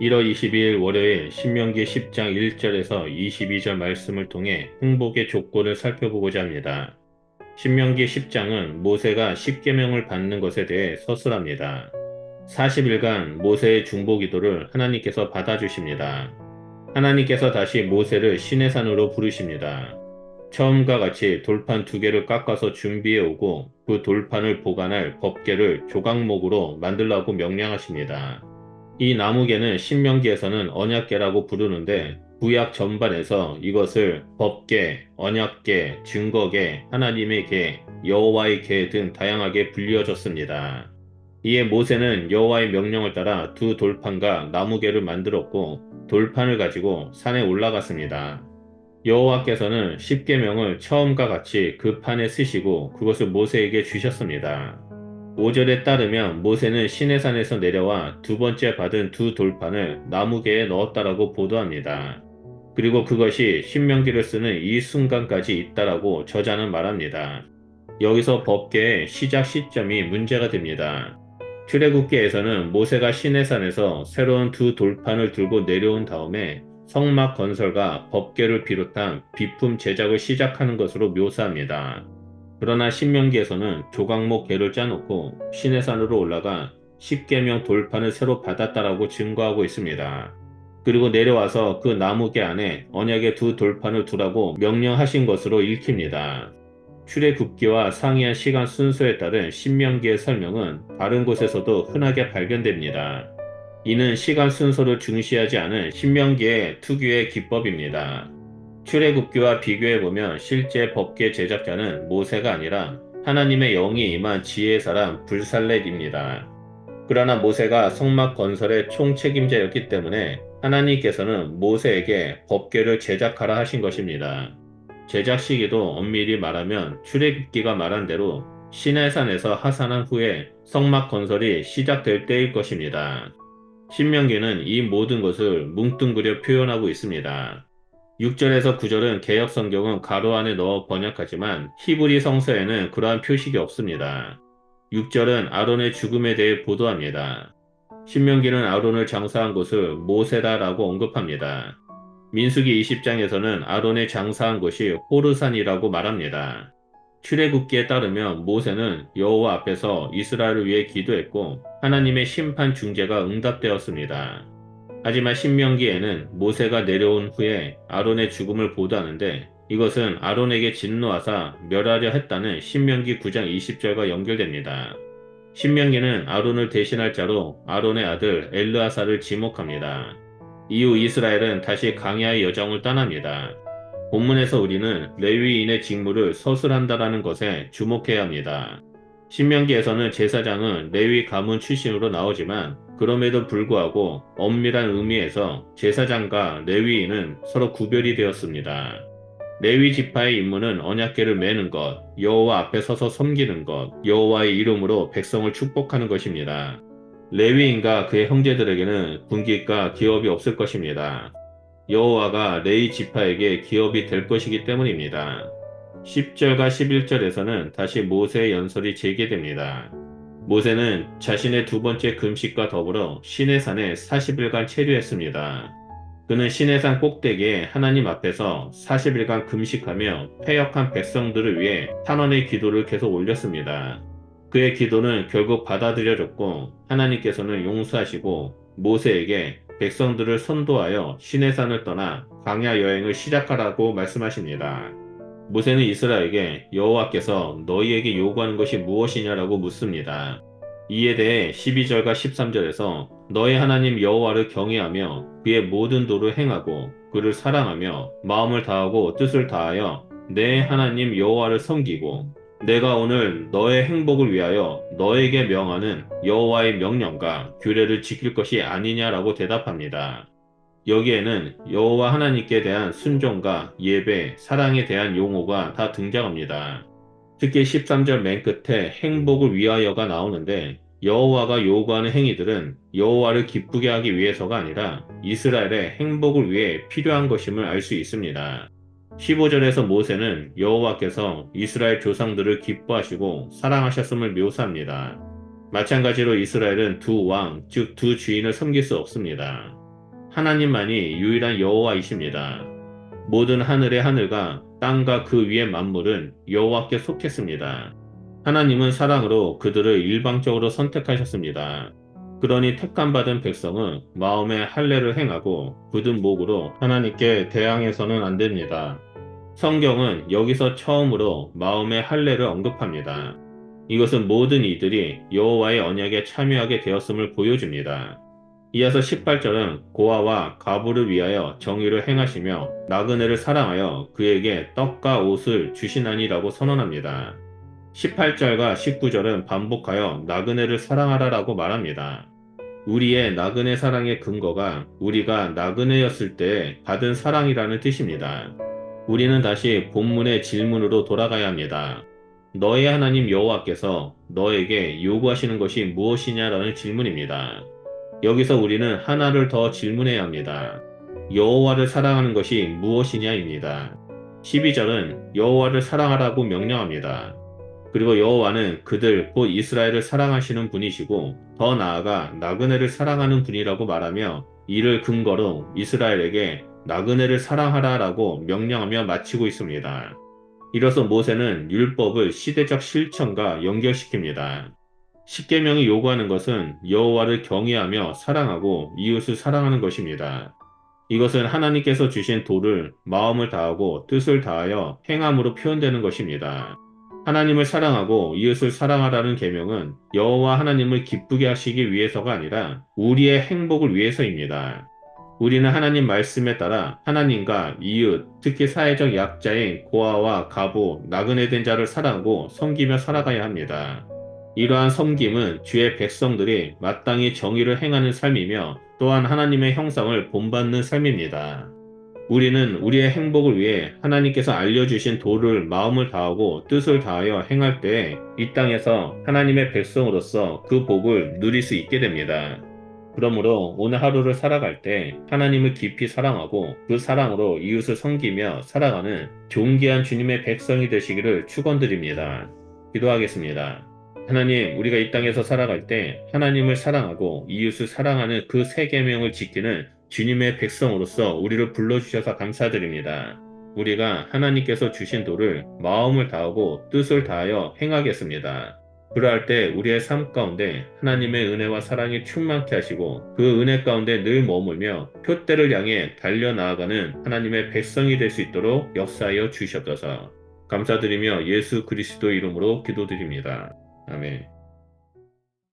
1월 22일 월요일 신명기 10장 1절에서 22절 말씀을 통해 행복의 조건을 살펴보고자 합니다. 신명기 10장은 모세가 십계명을 받는 것에 대해 서술합니다. 40일간 모세의 중보기도를 하나님께서 받아주십니다. 하나님께서 다시 모세를 시내산으로 부르십니다. 처음과 같이 돌판 2개를 깎아서 준비해 오고 그 돌판을 보관할 법궤를 조각목으로 만들라고 명령하십니다. 이 나무개는 신명기에서는 언약궤라고 부르는데 구약 전반에서 이것을 법궤, 언약궤, 증거궤, 하나님의 궤, 여호와의 궤 등 다양하게 불려졌습니다. 이에 모세는 여호와의 명령을 따라 2돌판과 나무궤를 만들었고 돌판을 가지고 산에 올라갔습니다. 여호와께서는 십계명을 처음과 같이 그 판에 쓰시고 그것을 모세에게 주셨습니다. 5절에 따르면 모세는 시내산에서 내려와 2번째 받은 2돌판을 나무개에 넣었다라고 보도합니다. 그리고 그것이 신명기를 쓰는 이 순간까지 있다라고 저자는 말합니다. 여기서 법궤의 시작 시점이 문제가 됩니다. 출애굽기에서는 모세가 시내산에서 새로운 2돌판을 들고 내려온 다음에 성막 건설과 법궤를 비롯한 비품 제작을 시작하는 것으로 묘사합니다. 그러나 신명기에서는 조각목 궤를 짜놓고 시내산으로 올라가 십계명 돌판을 새로 받았다라고 증거하고 있습니다. 그리고 내려와서 그 나무궤 안에 언약의 2돌판을 두라고 명령하신 것으로 읽힙니다. 출애굽기와 상이한 시간 순서에 따른 신명기의 설명은 다른 곳에서도 흔하게 발견됩니다. 이는 시간 순서를 중시하지 않은 신명기의 특유의 기법입니다. 출애굽기와 비교해보면 실제 법궤 제작자는 모세가 아니라 하나님의 영이 임한 지혜의 사람 불살렛입니다. 그러나 모세가 성막 건설의 총책임자였기 때문에 하나님께서는 모세에게 법궤를 제작하라 하신 것입니다. 제작 시기도 엄밀히 말하면 출애굽기가 말한 대로 시내산에서 하산한 후에 성막 건설이 시작될 때일 것입니다. 신명기는 이 모든 것을 뭉뚱그려 표현하고 있습니다. 6절에서 9절은 개역 성경은 가로 안에 넣어 번역하지만 히브리 성서에는 그러한 표식이 없습니다. 6절은 아론의 죽음에 대해 보도합니다. 신명기는 아론을 장사한 곳을 모세다라고 언급합니다. 민수기 20장에서는 아론의 장사한 곳이 호르산이라고 말합니다. 출애굽기에 따르면 모세는 여호와 앞에서 이스라엘을 위해 기도했고 하나님의 심판 중재가 응답되었습니다. 하지만 신명기에는 모세가 내려온 후에 아론의 죽음을 보도하는데 이것은 아론에게 진노하사 멸하려 했다는 신명기 9장 20절과 연결됩니다. 신명기는 아론을 대신할 자로 아론의 아들 엘르아사를 지목합니다. 이후 이스라엘은 다시 광야의 여정을 떠납니다. 본문에서 우리는 레위인의 직무를 서술한다라는 것에 주목해야 합니다. 신명기에서는 제사장은 레위 가문 출신으로 나오지만 그럼에도 불구하고 엄밀한 의미에서 제사장과 레위인은 서로 구별이 되었습니다. 레위 지파의 임무는 언약궤를 매는 것, 여호와 앞에 서서 섬기는 것, 여호와의 이름으로 백성을 축복하는 것입니다. 레위인과 그의 형제들에게는 분깃과 기업이 없을 것입니다. 여호와가 레위 지파에게 기업이 될 것이기 때문입니다. 10절과 11절에서는 다시 모세의 연설이 재개됩니다. 모세는 자신의 2번째 금식과 더불어 시내산에 40일간 체류했습니다. 그는 시내산 꼭대기에 하나님 앞에서 40일간 금식하며 패역한 백성들을 위해 탄원의 기도를 계속 올렸습니다. 그의 기도는 결국 받아들여졌고 하나님께서는 용서하시고 모세에게 백성들을 선도하여 시내산을 떠나 광야 여행을 시작하라고 말씀하십니다. 모세는 이스라엘에게 여호와께서 너희에게 요구하는 것이 무엇이냐라고 묻습니다. 이에 대해 12절과 13절에서 너희 하나님 여호와를 경외하며 그의 모든 도를 행하고 그를 사랑하며 마음을 다하고 뜻을 다하여 내 하나님 여호와를 섬기고 내가 오늘 너의 행복을 위하여 너에게 명하는 여호와의 명령과 규례를 지킬 것이 아니냐라고 대답합니다. 여기에는 여호와 하나님께 대한 순종과 예배, 사랑에 대한 용어가 다 등장합니다. 특히 13절 맨 끝에 행복을 위하여가 나오는데 여호와가 요구하는 행위들은 여호와를 기쁘게 하기 위해서가 아니라 이스라엘의 행복을 위해 필요한 것임을 알 수 있습니다. 15절에서 모세는 여호와께서 이스라엘 조상들을 기뻐하시고 사랑하셨음을 묘사합니다. 마찬가지로 이스라엘은 두 왕, 즉 두 주인을 섬길 수 없습니다. 하나님만이 유일한 여호와이십니다. 모든 하늘의 하늘과 땅과 그 위의 만물은 여호와께 속했습니다. 하나님은 사랑으로 그들을 일방적으로 선택하셨습니다. 그러니 택함받은 백성은 마음에 할례를 행하고 굳은 목으로 하나님께 대항해서는 안 됩니다. 성경은 여기서 처음으로 마음의 할례를 언급합니다. 이것은 모든 이들이 여호와의 언약에 참여하게 되었음을 보여줍니다. 이어서 18절은 고아와 과부를 위하여 정의를 행하시며 나그네를 사랑하여 그에게 떡과 옷을 주시나니라고 선언합니다. 18절과 19절은 반복하여 나그네를 사랑하라라고 말합니다. 우리의 나그네 사랑의 근거가 우리가 나그네였을 때 받은 사랑이라는 뜻입니다. 우리는 다시 본문의 질문으로 돌아가야 합니다. 너의 하나님 여호와께서 너에게 요구하시는 것이 무엇이냐라는 질문입니다. 여기서 우리는 하나를 더 질문해야 합니다. 여호와를 사랑하는 것이 무엇이냐입니다. 12절은 여호와를 사랑하라고 명령합니다. 그리고 여호와는 그들 곧 이스라엘을 사랑하시는 분이시고 더 나아가 나그네를 사랑하는 분이라고 말하며 이를 근거로 이스라엘에게 나그네를 사랑하라라고 명령하며 마치고 있습니다. 이로써 모세는 율법을 시대적 실천과 연결시킵니다. 십계명이 요구하는 것은 여호와를 경외하며 사랑하고 이웃을 사랑하는 것입니다. 이것은 하나님께서 주신 도를 마음을 다하고 뜻을 다하여 행함으로 표현되는 것입니다. 하나님을 사랑하고 이웃을 사랑하라는 계명은 여호와 하나님을 기쁘게 하시기 위해서가 아니라 우리의 행복을 위해서입니다. 우리는 하나님 말씀에 따라 하나님과 이웃, 특히 사회적 약자인 고아와 과부, 나그네 된 자를 사랑하고 섬기며 살아가야 합니다. 이러한 섬김은 주의 백성들이 마땅히 정의를 행하는 삶이며 또한 하나님의 형상을 본받는 삶입니다. 우리는 우리의 행복을 위해 하나님께서 알려주신 도를 마음을 다하고 뜻을 다하여 행할 때 이 땅에서 하나님의 백성으로서 그 복을 누릴 수 있게 됩니다. 그러므로 오늘 하루를 살아갈 때 하나님을 깊이 사랑하고 그 사랑으로 이웃을 섬기며 살아가는 존귀한 주님의 백성이 되시기를 축원드립니다. 기도하겠습니다. 하나님, 우리가 이 땅에서 살아갈 때 하나님을 사랑하고 이웃을 사랑하는 그 세 계명을 지키는 주님의 백성으로서 우리를 불러주셔서 감사드립니다. 우리가 하나님께서 주신 도를 마음을 다하고 뜻을 다하여 행하겠습니다. 그러할 때 우리의 삶 가운데 하나님의 은혜와 사랑이 충만케 하시고 그 은혜 가운데 늘 머물며 표대를 향해 달려나아가는 하나님의 백성이 될 수 있도록 역사하여 주시옵소서. 감사드리며 예수 그리스도 이름으로 기도드립니다. 아멘.